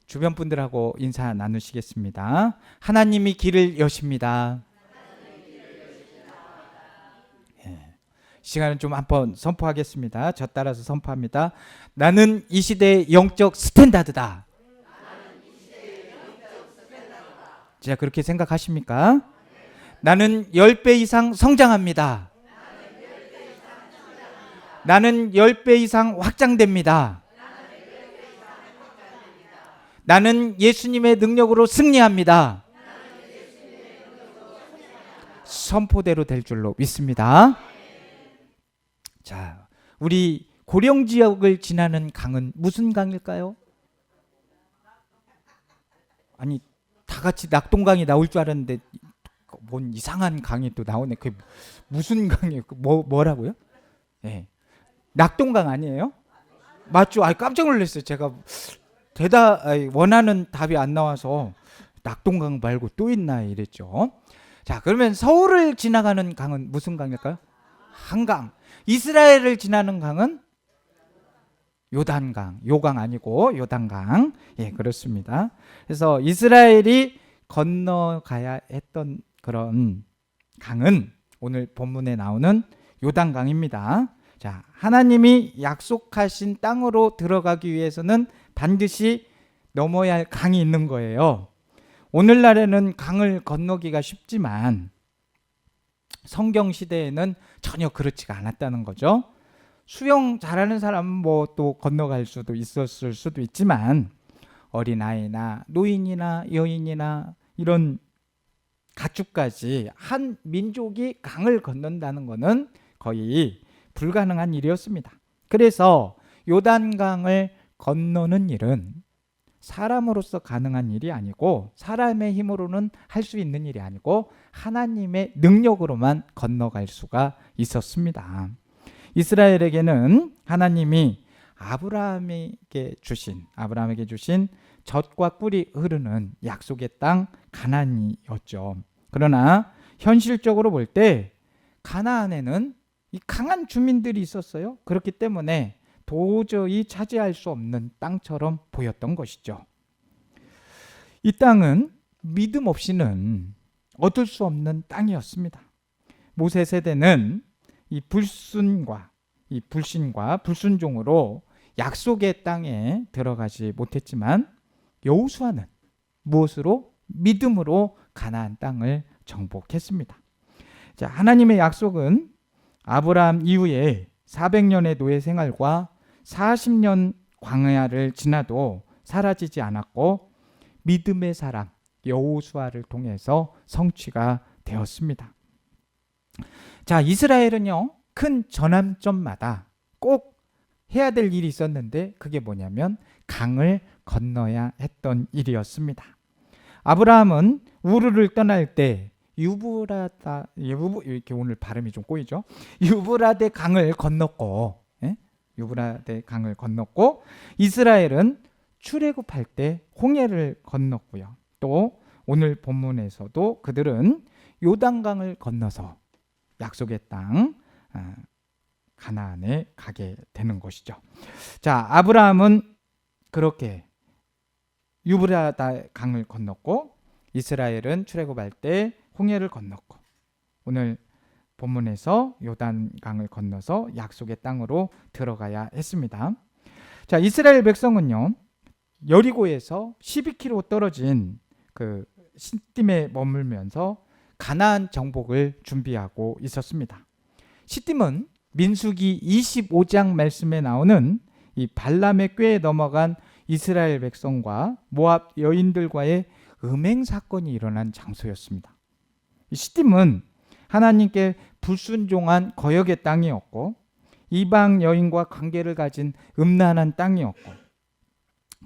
주변 분들하고 인사 나누시겠습니다. 하나님이 길을 여십니다. 시간을 좀 한번 선포하겠습니다. 저 따라서 선포합니다. 나는 이 시대의 영적 스탠다드다. 진짜 그렇게 생각하십니까? 나는 10배 이상 성장합니다. 나는 10배 이상 확장됩니다. 나는 예수님의 능력으로 승리합니다. 선포대로 될 줄로 믿습니다. 자, 우리 고령 지역을 지나는 강은 무슨 강일까요? 아니, 다 같이 낙동강이 나올 줄 알았는데 뭔 이상한 강이 또 나오네. 그게 무슨 강이에요? 뭐라고요? 네. 낙동강 아니에요? 맞죠? 깜짝 놀랐어요. 제가 원하는 답이 안 나와서 낙동강 말고 또 있나 이랬죠. 자, 그러면 서울을 지나가는 강은 무슨 강일까요? 한강. 이스라엘을 지나는 강은 요단강. 요강 아니고 요단강. 예, 그렇습니다. 그래서 이스라엘이 건너가야 했던 그런 강은 오늘 본문에 나오는 요단강입니다. 자, 하나님이 약속하신 땅으로 들어가기 위해서는 반드시 넘어야 할 강이 있는 거예요. 오늘날에는 강을 건너기가 쉽지만 성경 시대에는 전혀 그렇지가 않았다는 거죠. 수영 잘하는 사람은 뭐 또 건너갈 수도 있었을 수도 있지만 어린아이나 노인이나 여인이나 이런 가축까지 한 민족이 강을 건넌다는 것은 거의 불가능한 일이었습니다. 그래서 요단강을 건너는 일은 사람으로서 가능한 일이 아니고 사람의 힘으로는 할 수 있는 일이 아니고 하나님의 능력으로만 건너갈 수가 있었습니다. 이스라엘에게는 하나님이 아브라함에게 주신 젖과 꿀이 흐르는 약속의 땅 가나안이었죠. 그러나 현실적으로 볼 때 가나안에는 이 강한 주민들이 있었어요. 그렇기 때문에 도저히 차지할 수 없는 땅처럼 보였던 것이죠. 이 땅은 믿음 없이는 얻을 수 없는 땅이었습니다. 모세 세대는 이 불신과 불순종으로 약속의 땅에 들어가지 못했지만 여호수아는 무엇으로? 믿음으로 가나안 땅을 정복했습니다. 자, 하나님의 약속은 아브라함 이후에 400년의 노예 생활과 40년 광야를 지나도 사라지지 않았고 믿음의 사람 여호수아를 통해서 성취가 되었습니다. 자, 이스라엘은요, 큰 전환점마다 꼭 해야 될 일이 있었는데 그게 뭐냐면 강을 건너야 했던 일이었습니다. 아브라함은 우르를 떠날 때 이렇게 오늘 발음이 좀 꼬이죠. 유브라데 강을 건넜고, 유브라데 강을 건넜고, 이스라엘은 출애굽할 때 홍해를 건넜고요. 또 오늘 본문에서도 그들은 요단강을 건너서 약속의 땅 가나안에 가게 되는 것이죠. 자, 아브라함은 그렇게 유브라데 강을 건넜고, 이스라엘은 출애굽할 때 홍해를 건넜고, 오늘 본문에서 요단강을 건너서 약속의 땅으로 들어가야 했습니다. 자, 이스라엘 백성은요, 여리고에서 12km 떨어진 그 시딤에 머물면서 가나안 정복을 준비하고 있었습니다. 시딤은 민수기 25장 말씀에 나오는 이 발람의 꾀에 넘어간 이스라엘 백성과 모압 여인들과의 음행 사건이 일어난 장소였습니다. 이 시딤은 하나님께 불순종한 거역의 땅이었고 이방 여인과 관계를 가진 음란한 땅이었고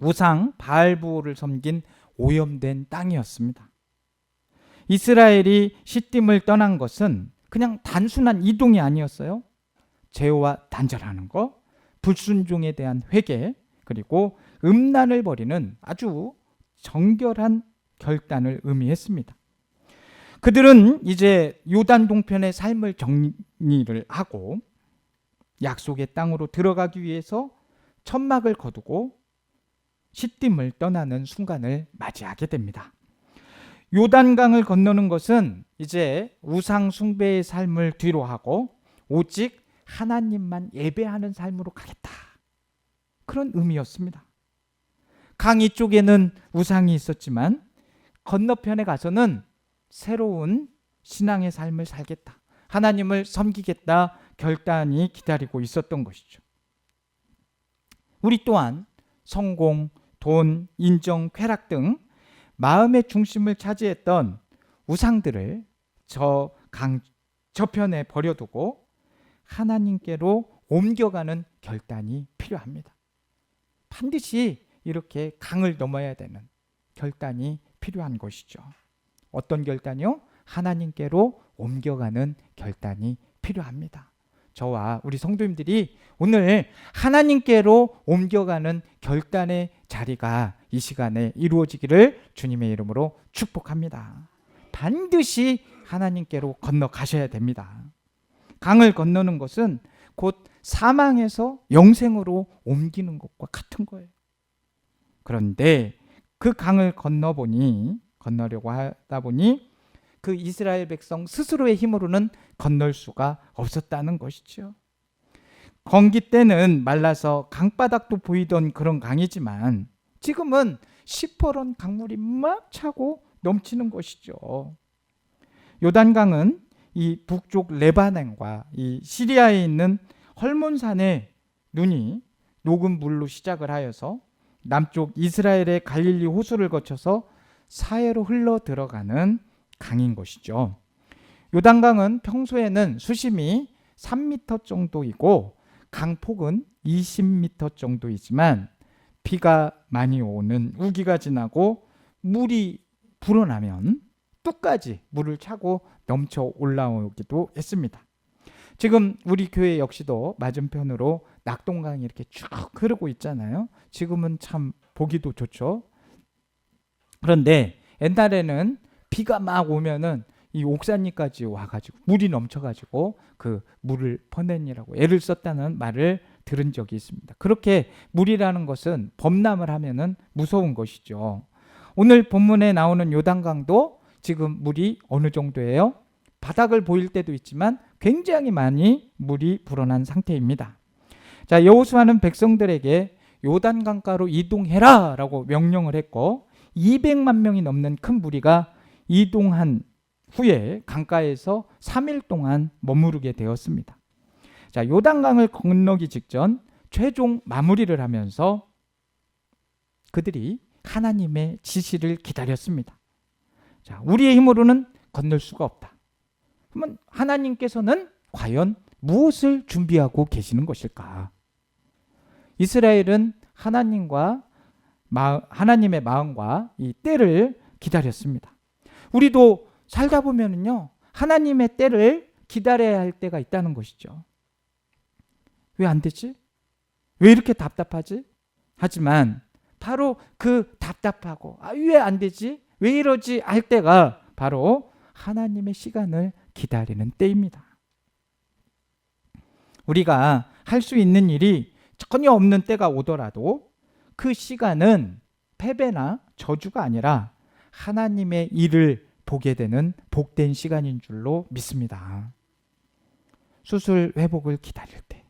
우상 바알부를 섬긴 오염된 땅이었습니다. 이스라엘이 시딤을 떠난 것은 그냥 단순한 이동이 아니었어요. 죄와 단절하는 것, 불순종에 대한 회개, 그리고 음란을 버리는 아주 정결한 결단을 의미했습니다. 그들은 이제 요단 동편의 삶을 정리를 하고 약속의 땅으로 들어가기 위해서 천막을 거두고 시딤을 떠나는 순간을 맞이하게 됩니다. 요단강을 건너는 것은 이제 우상 숭배의 삶을 뒤로하고 오직 하나님만 예배하는 삶으로 가겠다, 그런 의미였습니다. 강 이쪽에는 우상이 있었지만 건너편에 가서는 새로운 신앙의 삶을 살겠다, 하나님을 섬기겠다 결단이 기다리고 있었던 것이죠. 우리 또한 성공, 돈, 인정, 쾌락 등 마음의 중심을 차지했던 우상들을 저편에 버려두고 하나님께로 옮겨가는 결단이 필요합니다. 반드시 이렇게 강을 넘어야 되는 결단이 필요한 것이죠. 어떤 결단이요? 하나님께로 옮겨가는 결단이 필요합니다. 저와 우리 성도님들이 오늘 하나님께로 옮겨가는 결단의 자리가 이 시간에 이루어지기를 주님의 이름으로 축복합니다. 반드시 하나님께로 건너가셔야 됩니다. 강을 건너는 것은 곧 사망에서 영생으로 옮기는 것과 같은 거예요. 그런데 그 강을 건너려고 하다 보니 그 이스라엘 백성 스스로의 힘으로는 건널 수가 없었다는 것이죠. 건기 때는 말라서 강바닥도 보이던 그런 강이지만 지금은 시퍼런 강물이 막 차고 넘치는 것이죠. 요단강은 이 북쪽 레바논과 이 시리아에 있는 헐몬산의 눈이 녹은 물로 시작을 하여서 남쪽 이스라엘의 갈릴리 호수를 거쳐서 사해로 흘러 들어가는 강인 것이죠. 요단강은 평소에는 수심이 3m 정도이고 강폭은 20m 정도이지만 비가 많이 오는 우기가 지나고 물이 불어나면 뚝까지 물을 차고 넘쳐 올라오기도 했습니다. 지금 우리 교회 역시도 맞은편으로 낙동강이 이렇게 쭉 흐르고 있잖아요. 지금은 참 보기도 좋죠. 그런데 옛날에는 비가 막 오면은 이 옥산리까지 와가지고 물이 넘쳐가지고 그 물을 퍼내니라고 애를 썼다는 말을 들은 적이 있습니다. 그렇게 물이라는 것은 범람을 하면은 무서운 것이죠. 오늘 본문에 나오는 요단강도 지금 물이 어느 정도예요? 바닥을 보일 때도 있지만 굉장히 많이 물이 불어난 상태입니다. 자, 여호수아는 백성들에게 요단강가로 이동해라 라고 명령을 했고 200만 명이 넘는 큰 무리가 이동한 후에 강가에서 3일 동안 머무르게 되었습니다. 자, 요단강을 건너기 직전 최종 마무리를 하면서 그들이 하나님의 지시를 기다렸습니다. 자, 우리의 힘으로는 건널 수가 없다. 그러면 하나님께서는 과연 무엇을 준비하고 계시는 것일까? 이스라엘은 하나님의 마음과 이 때를 기다렸습니다. 우리도 살다 보면은요, 하나님의 때를 기다려야 할 때가 있다는 것이죠. 왜 안 되지? 왜 이렇게 답답하지? 하지만 바로 그 답답하고 왜 안 되지? 왜 이러지? 할 때가 바로 하나님의 시간을 기다리는 때입니다. 우리가 할 수 있는 일이 전혀 없는 때가 오더라도 그 시간은 패배나 저주가 아니라 하나님의 일을 보게 되는 복된 시간인 줄로 믿습니다. 수술 회복을 기다릴 때,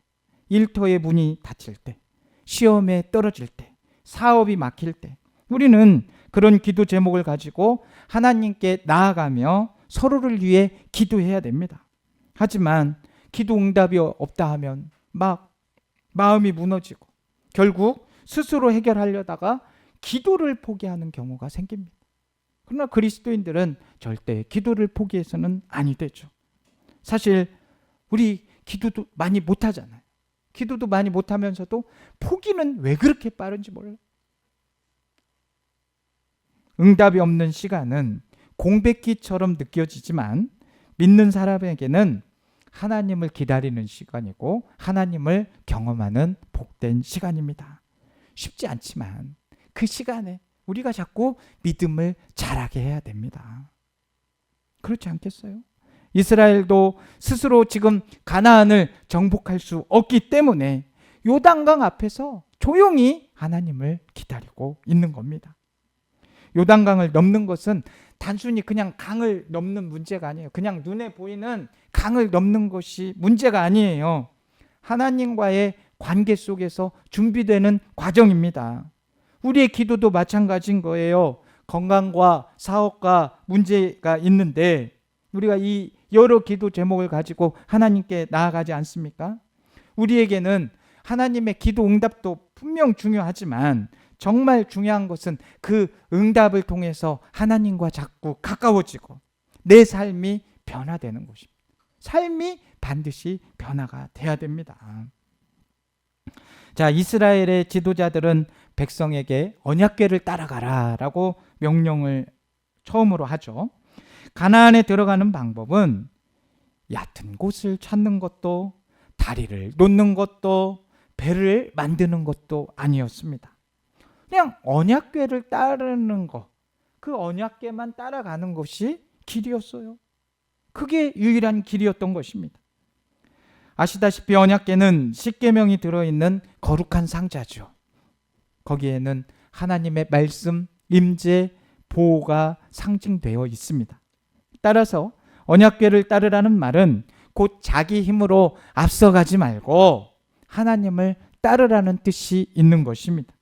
일터의 문이 닫힐 때, 시험에 떨어질 때, 사업이 막힐 때, 우리는 그런 기도 제목을 가지고 하나님께 나아가며 서로를 위해 기도해야 됩니다. 하지만 기도 응답이 없다 하면 막 마음이 무너지고 결국 스스로 해결하려다가 기도를 포기하는 경우가 생깁니다. 그러나 그리스도인들은 절대 기도를 포기해서는 아니 되죠. 사실 우리 기도도 많이 못하잖아요. 기도도 많이 못하면서도 포기는 왜 그렇게 빠른지 몰라요. 응답이 없는 시간은 공백기처럼 느껴지지만 믿는 사람에게는 하나님을 기다리는 시간이고 하나님을 경험하는 복된 시간입니다. 쉽지 않지만 그 시간에 우리가 자꾸 믿음을 자라게 해야 됩니다. 그렇지 않겠어요? 이스라엘도 스스로 지금 가나안을 정복할 수 없기 때문에 요단강 앞에서 조용히 하나님을 기다리고 있는 겁니다. 요단강을 넘는 것은 단순히 그냥 강을 넘는 문제가 아니에요. 그냥 눈에 보이는 강을 넘는 것이 문제가 아니에요. 하나님과의 관계 속에서 준비되는 과정입니다. 우리의 기도도 마찬가지인 거예요. 건강과 사업과 문제가 있는데 우리가 이 여러 기도 제목을 가지고 하나님께 나아가지 않습니까? 우리에게는 하나님의 기도 응답도 분명 중요하지만 정말 중요한 것은 그 응답을 통해서 하나님과 자꾸 가까워지고 내 삶이 변화되는 것입니다. 삶이 반드시 변화가 돼야 됩니다. 자, 이스라엘의 지도자들은 백성에게 언약궤를 따라가라라고 명령을 처음으로 하죠. 가나안에 들어가는 방법은 얕은 곳을 찾는 것도 다리를 놓는 것도 배를 만드는 것도 아니었습니다. 그냥 언약궤를 따르는 것, 그 언약궤만 따라가는 것이 길이었어요. 그게 유일한 길이었던 것입니다. 아시다시피 언약궤는 십계명이 들어있는 거룩한 상자죠. 거기에는 하나님의 말씀, 임재, 보호가 상징되어 있습니다. 따라서 언약궤를 따르라는 말은 곧 자기 힘으로 앞서가지 말고 하나님을 따르라는 뜻이 있는 것입니다.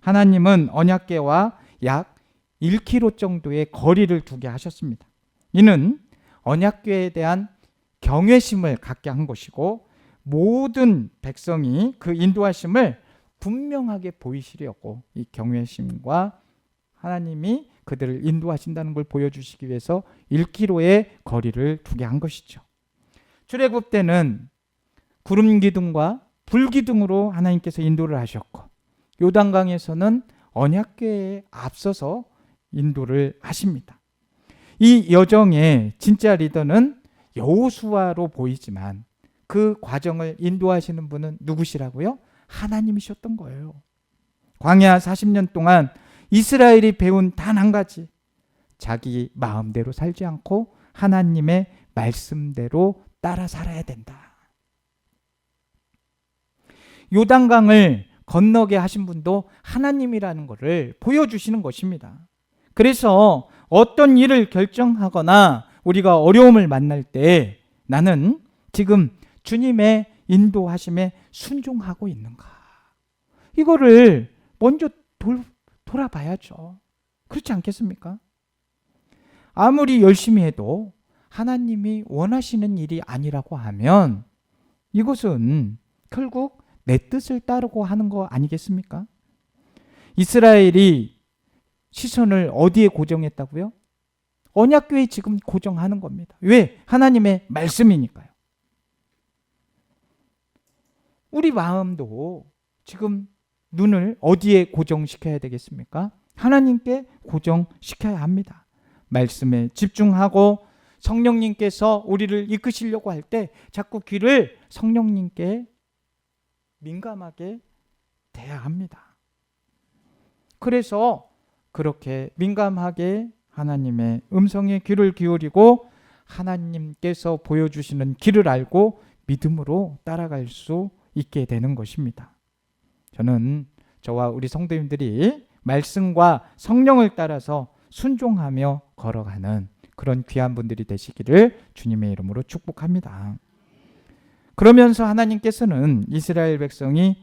하나님은 언약궤와 약 1km 정도의 거리를 두게 하셨습니다. 이는 언약궤에 대한 경외심을 갖게 한 것이고 모든 백성이 그 인도하심을 분명하게 보이시려고 이 경외심과 하나님이 그들을 인도하신다는 걸 보여주시기 위해서 1km의 거리를 두게 한 것이죠. 출애굽 때는 구름 기둥과 불 기둥으로 하나님께서 인도를 하셨고 요단강에서는 언약궤에 앞서서 인도를 하십니다. 이 여정의 진짜 리더는 여호수아로 보이지만 그 과정을 인도하시는 분은 누구시라고요? 하나님이셨던 거예요. 광야 40년 동안 이스라엘이 배운 단 한 가지, 자기 마음대로 살지 않고 하나님의 말씀대로 따라 살아야 된다. 요단강을 건너게 하신 분도 하나님이라는 것을 보여주시는 것입니다. 그래서 어떤 일을 결정하거나 우리가 어려움을 만날 때 나는 지금 주님의 인도하심에 순종하고 있는가? 이거를 먼저 돌아봐야죠. 그렇지 않겠습니까? 아무리 열심히 해도 하나님이 원하시는 일이 아니라고 하면 이것은 결국 내 뜻을 따르고 하는 거 아니겠습니까? 이스라엘이 시선을 어디에 고정했다고요? 언약궤에 지금 고정하는 겁니다. 왜? 하나님의 말씀이니까요. 우리 마음도 지금 눈을 어디에 고정시켜야 되겠습니까? 하나님께 고정시켜야 합니다. 말씀에 집중하고 성령님께서 우리를 이끄시려고 할 때 자꾸 귀를 성령님께 민감하게 대야 합니다. 그래서 그렇게 민감하게 하나님의 음성에 귀를 기울이고 하나님께서 보여주시는 길을 알고 믿음으로 따라갈 수 있게 되는 것입니다. 저는 저와 우리 성도님들이 말씀과 성령을 따라서 순종하며 걸어가는 그런 귀한 분들이 되시기를 주님의 이름으로 축복합니다. 그러면서 하나님께서는 이스라엘 백성이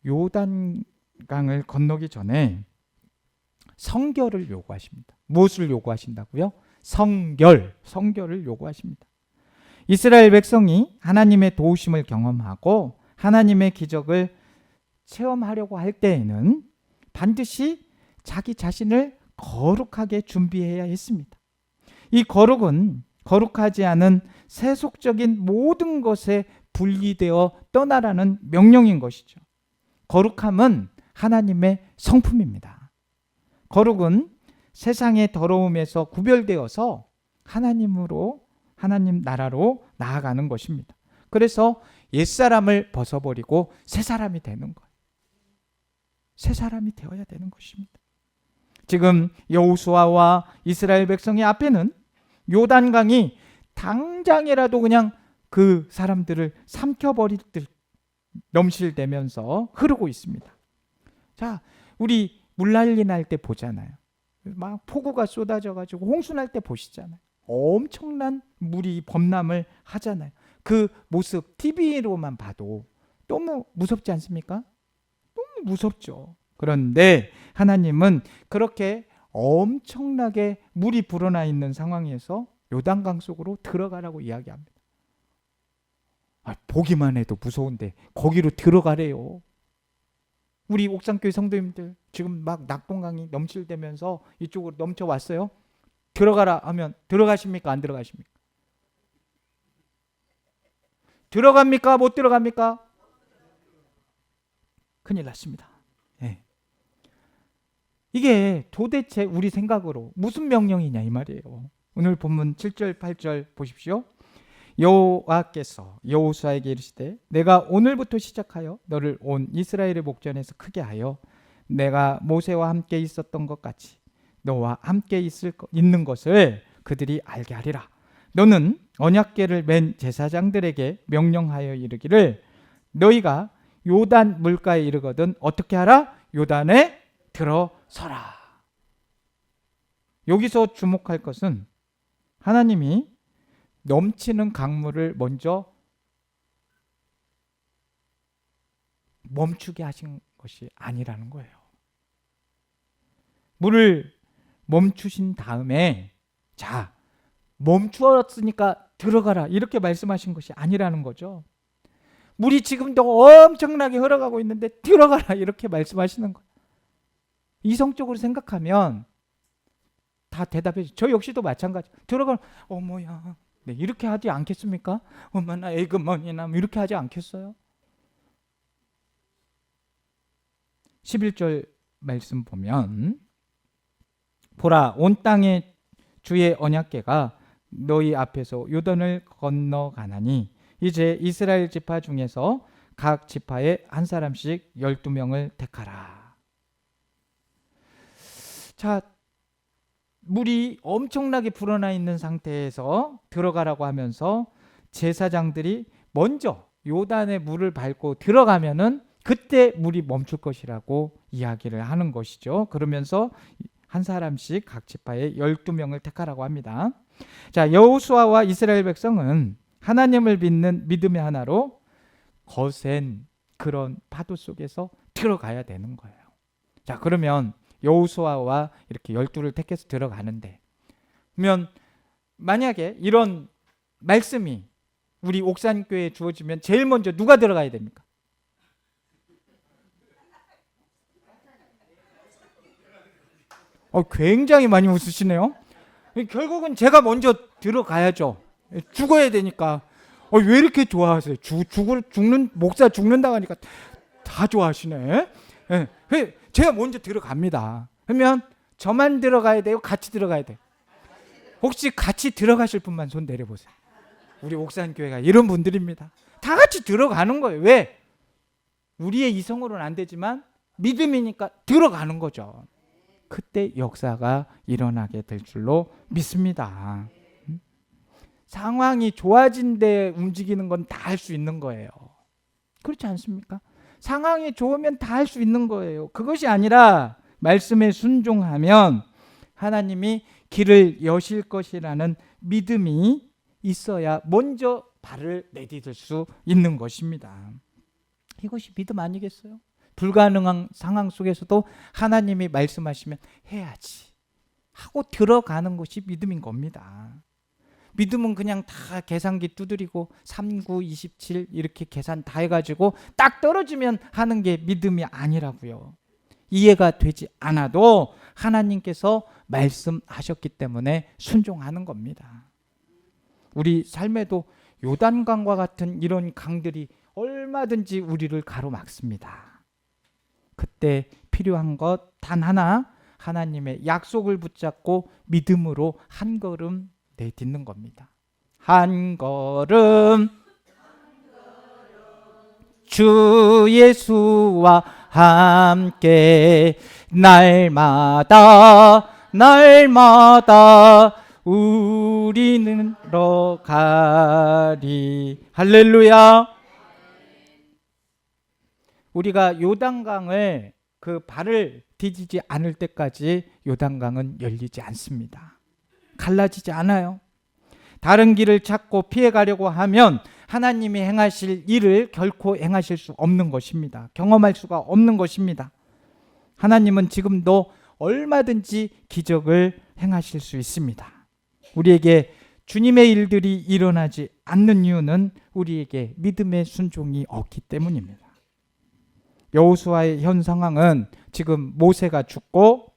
요단강을 건너기 전에 성결을 요구하십니다. 무엇을 요구하신다고요? 성결을 요구하십니다. 이스라엘 백성이 하나님의 도우심을 경험하고 하나님의 기적을 체험하려고 할 때에는 반드시 자기 자신을 거룩하게 준비해야 했습니다. 이 거룩은 거룩하지 않은 세속적인 모든 것에 분리되어 떠나라는 명령인 것이죠. 거룩함은 하나님의 성품입니다. 거룩은 세상의 더러움에서 구별되어서 하나님 나라로 나아가는 것입니다. 그래서 옛사람을 벗어버리고 새사람이 되는 거예요. 새사람이 되어야 되는 것입니다. 지금 여호수아와 이스라엘 백성의 앞에는 요단강이 당장이라도 그냥 그 사람들을 삼켜버릴 듯 넘실대면서 흐르고 있습니다. 자, 우리 물난리 날 때 보잖아요. 막 폭우가 쏟아져가지고 홍수 날 때 보시잖아요. 엄청난 물이 범람을 하잖아요. 그 모습 TV로만 봐도 너무 무섭지 않습니까? 너무 무섭죠. 그런데 하나님은 그렇게 엄청나게 물이 불어나 있는 상황에서 요단강 속으로 들어가라고 이야기합니다. 보기만 해도 무서운데 거기로 들어가래요. 우리 옥상교회 성도님들 지금 막 낙동강이 넘칠대면서 이쪽으로 넘쳐왔어요. 들어가라 하면 들어가십니까? 안 들어가십니까? 들어갑니까? 못 들어갑니까? 큰일 났습니다. 네. 이게 도대체 우리 생각으로 무슨 명령이냐 이 말이에요. 오늘 본문 7절 8절 보십시오. 여호와께서 여호수아에게 이르시되 내가 오늘부터 시작하여 너를 온 이스라엘의 목전에서 크게 하여 내가 모세와 함께 있었던 것 같이 너와 함께 있는 것을 그들이 알게 하리라. 너는 언약궤를 맨 제사장들에게 명령하여 이르기를 너희가 요단 물가에 이르거든 어떻게 하라? 요단에 들어서라. 여기서 주목할 것은 하나님이 넘치는 강물을 먼저 멈추게 하신 것이 아니라는 거예요. 물을 멈추신 다음에 자, 멈추었으니까 들어가라 이렇게 말씀하신 것이 아니라는 거죠. 물이 지금도 엄청나게 흘러가고 있는데 들어가라 이렇게 말씀하시는 거예요. 이성적으로 생각하면 다 대답해 주죠. 저 역시도 마찬가지. 들어가라. 어머야. 네, 이렇게 하지 않겠습니까? 엄마나 애그머니나 이렇게 하지 않겠어요? 11절 말씀 보면 보라 온 땅에 주의 언약궤가 너희 앞에서 요단을 건너가나니 이제 이스라엘 지파 중에서 각 지파에 한 사람씩 12명을 택하라. 자, 물이 엄청나게 불어나 있는 상태에서 들어가라고 하면서 제사장들이 먼저 요단에 물을 밟고 들어가면은 그때 물이 멈출 것이라고 이야기를 하는 것이죠. 그러면서 한 사람씩 각 지파에 12명을 택하라고 합니다. 자, 여호수아와 이스라엘 백성은 하나님을 믿는 믿음의 하나로 거센 그런 파도 속에서 들어가야 되는 거예요. 자, 그러면 여호수아와 이렇게 12를 택해서 들어가는데 그러면 만약에 이런 말씀이 우리 옥산교회에 주어지면 제일 먼저 누가 들어가야 됩니까? 굉장히 많이 웃으시네요. 결국은 제가 먼저 들어가야죠. 죽어야 되니까. 왜 이렇게 좋아하세요? 죽는 목사 죽는다고 하니까 다 좋아하시네. 네. 제가 먼저 들어갑니다. 그러면 저만 들어가야 돼요? 같이 들어가야 돼요? 혹시 같이 들어가실 분만 손 내려보세요. 우리 옥산교회가 이런 분들입니다. 다 같이 들어가는 거예요. 왜? 우리의 이성으로는 안 되지만 믿음이니까 들어가는 거죠. 그때 역사가 일어나게 될 줄로 믿습니다. 상황이 좋아진 데 움직이는 건 다 할 수 있는 거예요. 그렇지 않습니까? 상황이 좋으면 다 할 수 있는 거예요. 그것이 아니라 말씀에 순종하면 하나님이 길을 여실 것이라는 믿음이 있어야 먼저 발을 내디딜 수 있는 것입니다. 이것이 믿음 아니겠어요? 불가능한 상황 속에서도 하나님이 말씀하시면 해야지 하고 들어가는 것이 믿음인 겁니다. 믿음은 그냥 다 계산기 두드리고 3, 9, 27 이렇게 계산 다 해가지고 딱 떨어지면 하는 게 믿음이 아니라고요. 이해가 되지 않아도 하나님께서 말씀하셨기 때문에 순종하는 겁니다. 우리 삶에도 요단강과 같은 이런 강들이 얼마든지 우리를 가로막습니다. 그때 필요한 것 단 하나, 하나님의 약속을 붙잡고 믿음으로 한 걸음 내딛는 겁니다. 한 걸음 주 예수와 함께 날마다 우리는 가리. 할렐루야. 우리가 요단강을 그 발을 디디지 않을 때까지 요단강은 열리지 않습니다. 갈라지지 않아요. 다른 길을 찾고 피해가려고 하면 하나님이 행하실 일을 결코 행하실 수 없는 것입니다. 경험할 수가 없는 것입니다. 하나님은 지금도 얼마든지 기적을 행하실 수 있습니다. 우리에게 주님의 일들이 일어나지 않는 이유는 우리에게 믿음의 순종이 없기 때문입니다. 여호수아의 현 상황은 지금 모세가 죽고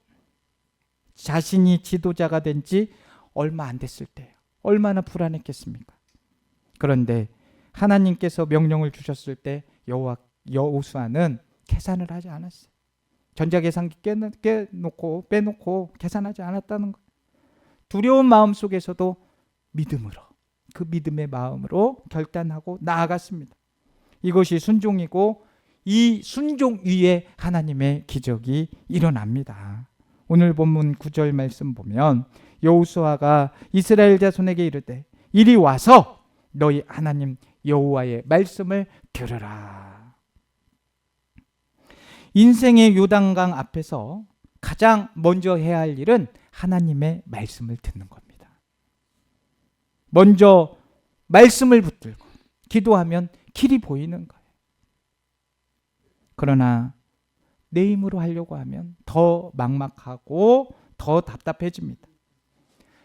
자신이 지도자가 된 지 얼마 안 됐을 때예요. 얼마나 불안했겠습니까? 그런데 하나님께서 명령을 주셨을 때 여호수아는 계산을 하지 않았어요. 전자계산기 빼놓고 계산하지 않았다는 것. 두려운 마음 속에서도 믿음으로, 그 믿음의 마음으로 결단하고 나아갔습니다. 이것이 순종이고 이 순종 위에 하나님의 기적이 일어납니다. 오늘 본문 9절 말씀 보면 여호수아가 이스라엘 자손에게 이르되 이리 와서 너희 하나님 여호와의 말씀을 들으라. 인생의 요단강 앞에서 가장 먼저 해야 할 일은 하나님의 말씀을 듣는 겁니다. 먼저 말씀을 붙들고 기도하면 길이 보이는 거예요. 그러나 내 힘으로 하려고 하면 더 막막하고 더 답답해집니다.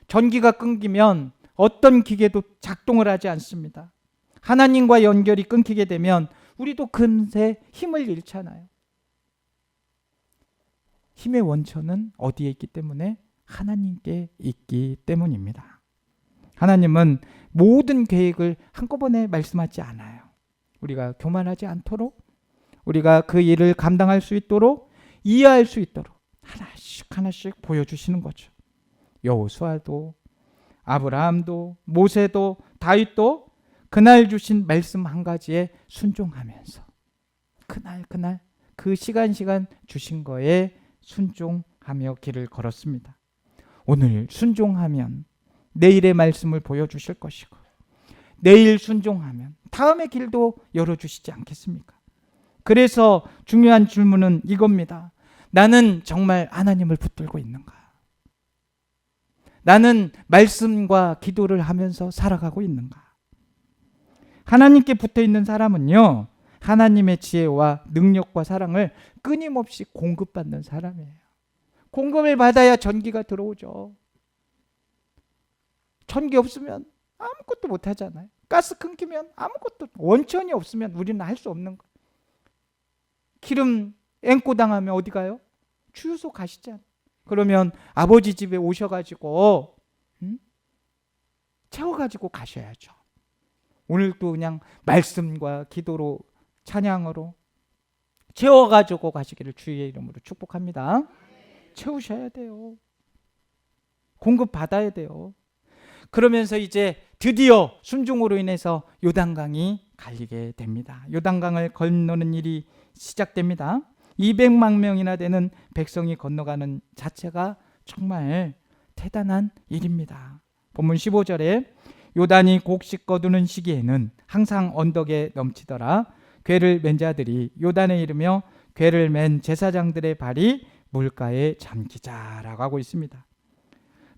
전기가 끊기면 어떤 기계도 작동을 하지 않습니다. 하나님과 연결이 끊기게 되면 우리도 금세 힘을 잃잖아요. 힘의 원천은 어디에 있기 때문에? 하나님께 있기 때문입니다. 하나님은 모든 계획을 한꺼번에 말씀하지 않아요. 우리가 교만하지 않도록, 우리가 그 일을 감당할 수 있도록, 이해할 수 있도록 하나씩 보여주시는 거죠. 여호수아도, 아브라함도, 모세도, 다윗도 그날 주신 말씀 한 가지에 순종하면서 그날 그 시간 주신 거에 순종하며 길을 걸었습니다. 오늘 순종하면 내일의 말씀을 보여주실 것이고, 내일 순종하면 다음의 길도 열어주시지 않겠습니까? 그래서 중요한 질문은 이겁니다. 나는 정말 하나님을 붙들고 있는가? 나는 말씀과 기도를 하면서 살아가고 있는가? 하나님께 붙어 있는 사람은요, 하나님의 지혜와 능력과 사랑을 끊임없이 공급받는 사람이에요. 공급을 받아야 전기가 들어오죠. 전기 없으면 아무것도 못 하잖아요. 가스 끊기면 아무것도, 원천이 없으면 우리는 할 수 없는 거예요. 기름 앵꼬 당하면 어디 가요? 주유소 가시잖아요. 그러면 아버지 집에 오셔가지고 채워가지고 가셔야죠. 오늘도 그냥 말씀과 기도로, 찬양으로 채워가지고 가시기를 주의 이름으로 축복합니다. 채우셔야 돼요. 공급 받아야 돼요. 그러면서 이제 드디어 순종으로 인해서 요단강이 갈리게 됩니다. 요단강을 건너는 일이 시작됩니다. 200만 명이나 되는 백성이 건너가는 자체가 정말 대단한 일입니다. 본문 15절에 요단이 곡식 거두는 시기에는 항상 언덕에 넘치더라. 궤를 맨 자들이 요단에 이르며 궤를 맨 제사장들의 발이 물가에 잠기자라고 하고 있습니다.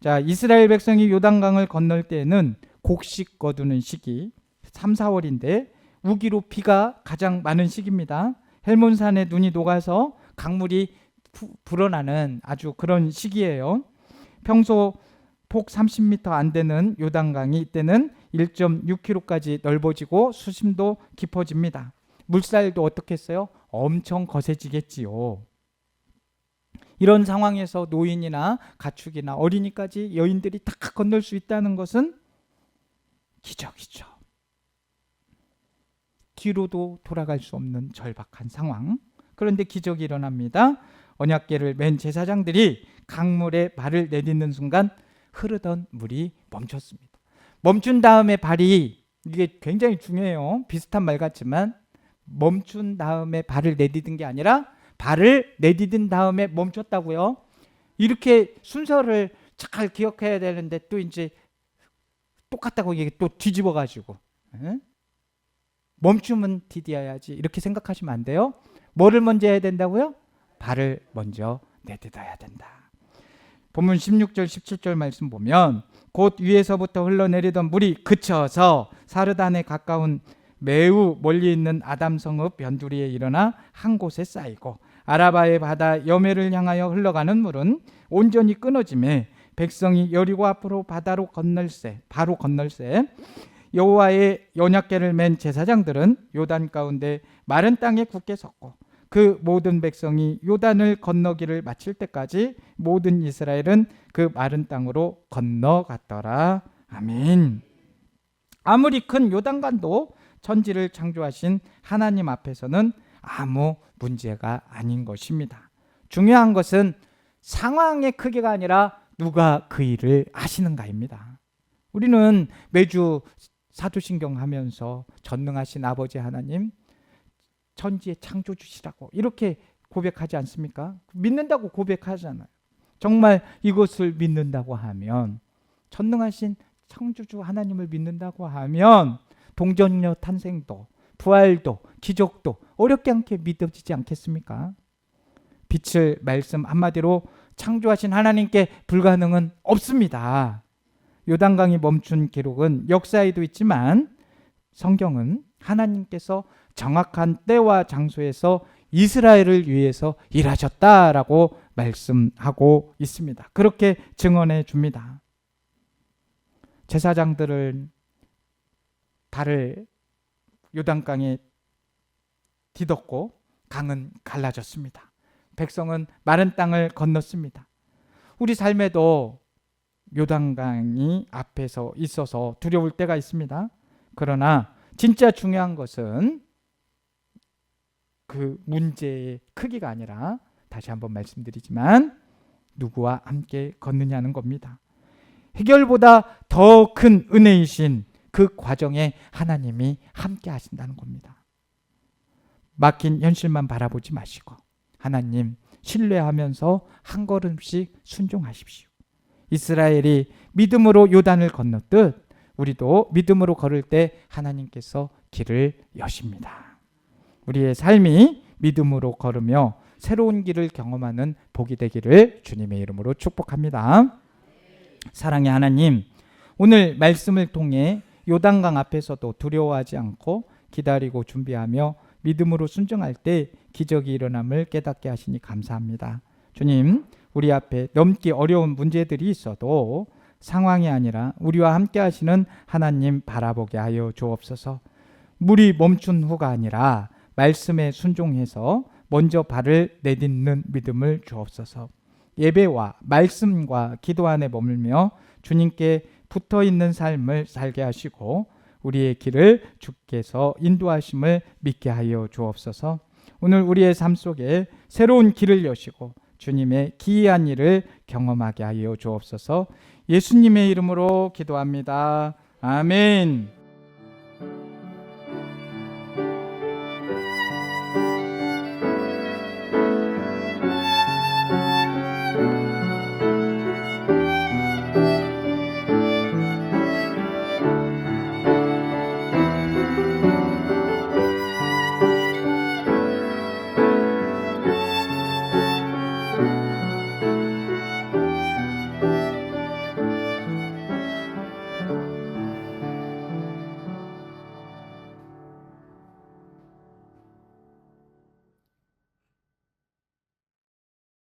자, 이스라엘 백성이 요단강을 건널 때에는 곡식 거두는 시기 3, 4월인데 우기로 비가 가장 많은 시기입니다. 헬몬산에 눈이 녹아서 강물이 불어나는 아주 그런 시기예요. 평소 폭 30m 안 되는 요단강이 이때는 1.6km까지 넓어지고 수심도 깊어집니다. 물살도 어떻게 했어요? 엄청 거세지겠지요. 이런 상황에서 노인이나 가축이나 어린이까지 여인들이 다 건널 수 있다는 것은 기적이죠. 뒤로도 돌아갈 수 없는 절박한 상황. 그런데 기적이 일어납니다. 언약궤를 맨 제사장들이 강물에 발을 내딛는 순간 흐르던 물이 멈췄습니다. 멈춘 다음에 발이, 이게 굉장히 중요해요. 비슷한 말 같지만 멈춘 다음에 발을 내딛은 게 아니라 발을 내딛은 다음에 멈췄다고요. 이렇게 순서를 잘 기억해야 되는데 또 이제 똑같다고 이게 또 뒤집어 가지고 멈춤은 디디어야지 이렇게 생각하시면 안 돼요. 뭐를 먼저 해야 된다고요? 발을 먼저 내딛어야 된다. 본문 16절 17절 말씀 보면 곧 위에서부터 흘러내리던 물이 그쳐서 사르단에 가까운 매우 멀리 있는 아담 성읍 변두리에 일어나 한 곳에 쌓이고 아라바의 바다 여매를 향하여 흘러가는 물은 온전히 끊어지매 백성이 여리고 앞으로 바로 건널새 여호와의 언약궤를 맨 제사장들은 요단 가운데 마른 땅에 굳게 섰고 그 모든 백성이 요단을 건너기를 마칠 때까지 모든 이스라엘은 그 마른 땅으로 건너갔더라. 아멘. 아무리 큰 요단강도 천지를 창조하신 하나님 앞에서는 아무 문제가 아닌 것입니다. 중요한 것은 상황의 크기가 아니라 누가 그 일을 하시는가입니다. 우리는 매주 사도신경 하면서 전능하신 아버지 하나님 천지의 창조주시라고 이렇게 고백하지 않습니까? 믿는다고 고백하잖아요. 정말 이것을 믿는다고 하면 전능하신 창조주 하나님을 믿는다고 하면 동정녀 탄생도 부활도 기적도 어렵지 않게 믿어지지 않겠습니까? 빛을 말씀 한마디로 창조하신 하나님께 불가능은 없습니다. 요단강이 멈춘 기록은 역사에도 있지만 성경은 하나님께서 정확한 때와 장소에서 이스라엘을 위해서 일하셨다라고 말씀하고 있습니다. 그렇게 증언해 줍니다. 제사장들은 발을 요단강에 디뎠고 강은 갈라졌습니다. 백성은 마른 땅을 건넜습니다. 우리 삶에도 요단강이 앞에서 있어서 두려울 때가 있습니다. 그러나 진짜 중요한 것은 그 문제의 크기가 아니라 다시 한번 말씀드리지만 누구와 함께 걷느냐는 겁니다. 해결보다 더 큰 은혜이신 그 과정에 하나님이 함께 하신다는 겁니다. 막힌 현실만 바라보지 마시고 하나님 신뢰하면서 한 걸음씩 순종하십시오. 이스라엘이 믿음으로 요단을 건넜듯 우리도 믿음으로 걸을 때 하나님께서 길을 여십니다. 우리의 삶이 믿음으로 걸으며 새로운 길을 경험하는 복이 되기를 주님의 이름으로 축복합니다. 사랑의 하나님, 오늘 말씀을 통해 요단강 앞에서도 두려워하지 않고 기다리고 준비하며 믿음으로 순종할 때 기적이 일어남을 깨닫게 하시니 감사합니다. 주님, 우리 앞에 넘기 어려운 문제들이 있어도 상황이 아니라 우리와 함께 하시는 하나님 바라보게 하여 주옵소서. 물이 멈춘 후가 아니라 말씀에 순종해서 먼저 발을 내딛는 믿음을 주옵소서. 예배와 말씀과 기도 안에 머물며 주님께 붙어있는 삶을 살게 하시고 우리의 길을 주께서 인도하심을 믿게 하여 주옵소서. 오늘 우리의 삶 속에 새로운 길을 여시고 주님의 기이한 일을 경험하게 하여 주옵소서. 예수님의 이름으로 기도합니다. 아멘.